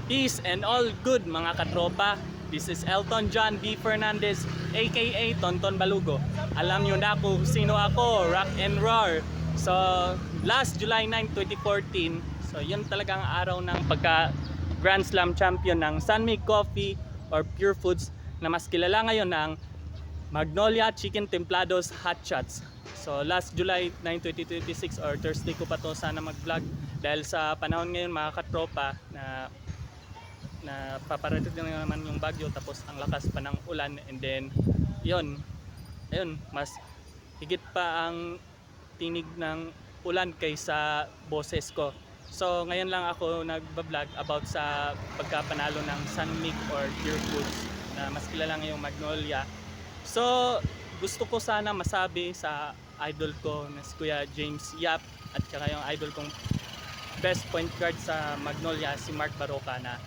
Peace and all good mga katropa. This is Elton John B. Fernandez aka Tonton Balugo. Alam nyo na kung sino ako, rock and roar. So last July 9, 2014, so yun talagang araw ng pagka Grand Slam champion ng Sunmig Coffee or Pure Foods na mas kilala ngayon ng Magnolia Chicken Templados Hot Shots. So last July 9, 2026 or Thursday ko pa to sana mag-vlog dahil sa panahon ngayon mga katropa na paparating na naman yung bagyo, tapos ang lakas pa ng ulan, and then ayun mas higit pa ang tinig ng ulan kaysa boses ko. So ngayon lang ako nagba-vlog about sa pagkapanalo ng Sunmig or Pure Foods na mas kilala ngayong Magnolia. So gusto ko sana masabi sa idol ko na si Kuya James Yap at saka yung idol kong best point guard sa Magnolia, si Mark Baroka, na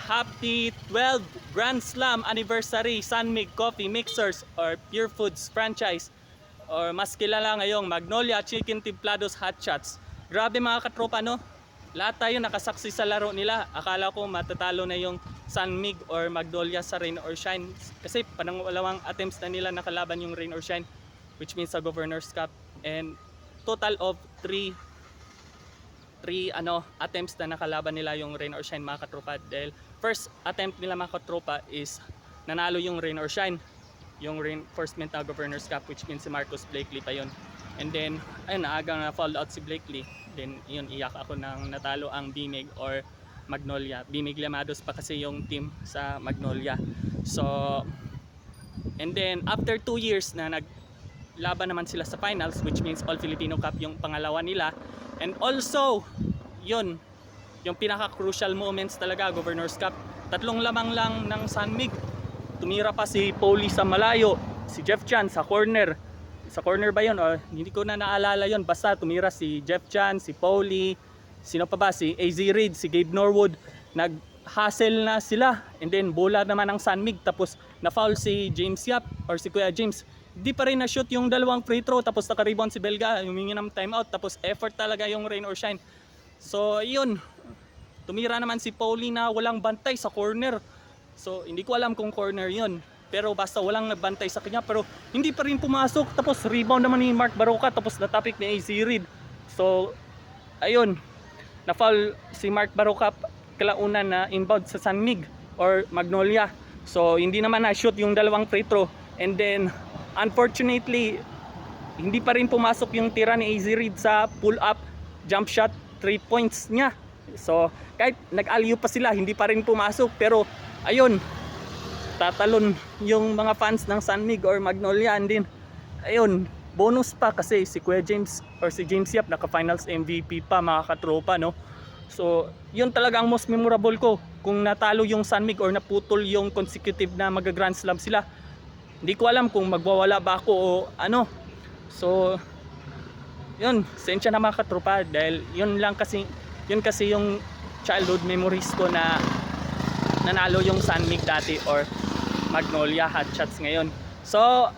Happy 12th Grand Slam Anniversary Sunmig Coffee Mixers or Pure Foods franchise, or mas kilala ngayong Magnolia Chicken Templados Hot Shots. Grabe mga katropa, no? Lahat tayo nakasaksi sa laro nila. Akala ko matatalo na yung Sunmig or Magnolia sa rain or shine, kasi pangalawang attempts na nila nakalaban yung rain or shine, which means sa Governor's Cup, and total of 3 attempts na nakalaban nila yung rain or shine mga katropa. Dahil first attempt nila mga katropa is nanalo yung rain or shine, yung reinforcement na Governor's Cup, which means si Marcus Blakely pa yun. And then ayun, naagang na fall out si Blakely, then yun, iyak ako nang natalo ang Bimig or Magnolia. Bimig Llamados pa kasi yung team sa Magnolia. So and then after 2 years na naglaban naman sila sa finals, which means All Filipino Cup yung pangalawa nila. And also, yun, yung pinaka-crucial moments talaga, Governor's Cup. 3 lamang lang ng Sunmig. Tumira pa si Paulie sa malayo, si Jeff Chan sa corner. Sa corner ba yun? O, hindi ko na naalala yun. Basta tumira si Jeff Chan, si Paulie, sino pa ba? Si AZ Reed, si Gabe Norwood. Nag-hustle na sila. And then, bola naman ng Sunmig. Tapos, na-foul si James Yap or si Kuya James. Di pa rin na-shoot yung dalawang free throw, tapos naka-rebound si Belga, humingi ng timeout, tapos effort talaga yung rain or shine. So yun, tumira naman si Paulie na walang bantay sa corner. So hindi ko alam kung corner yun, pero basta walang nagbantay sa kanya, pero hindi pa rin pumasok. Tapos rebound naman ni Mark Baroka, tapos natapik ni AZ Reed. So ayun, na-foul si Mark Baroka kalaunan na inbound sa Sunmig or Magnolia. So hindi naman na-shoot yung dalawang free throw, and then unfortunately, hindi pa rin pumasok yung tira ni AZ Reed sa pull-up jump shot 3 points niya. So, kahit nag-alley pa sila, hindi pa rin pumasok. Pero, ayun, tatalon yung mga fans ng Sunmig or Magnolia. And din, ayun, bonus pa kasi si Kuya James or si James Yap naka-finals MVP pa mga katropa, no? So, yun talaga ang most memorable ko. Kung natalo yung Sunmig or naputol yung consecutive na mag-Grand Slam sila, hindi ko alam kung magwawala ba ako o ano. So yun, sensya na mga katropa, dahil yun kasi yung childhood memories ko na nanalo yung Sunmig dati or Magnolia Hot Shots ngayon. So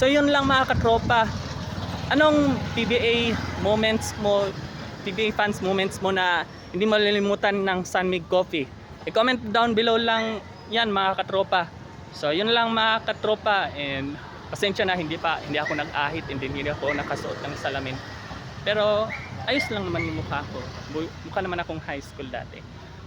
yun lang mga katropa. Anong PBA fans moments mo na hindi malilimutan ng Sunmig Coffee? I-comment down below lang yan mga katropa. So yun lang mga katropa, and pasensya na hindi ako nag-ahit, and hindi ako nakasuot ng salamin. Pero ayos lang naman yung mukha ko. Mukha naman akong high school dati.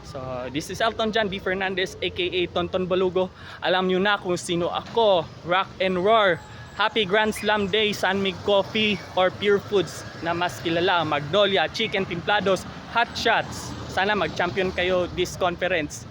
So this is Elton John B. Fernandez aka Tonton Balugo. Alam nyo na kung sino ako, rock and roar. Happy Grand Slam Day Sunmig Coffee or Pure Foods na mas kilala, Magnolia Chicken Templados Hot Shots. Sana mag-champion kayo this conference.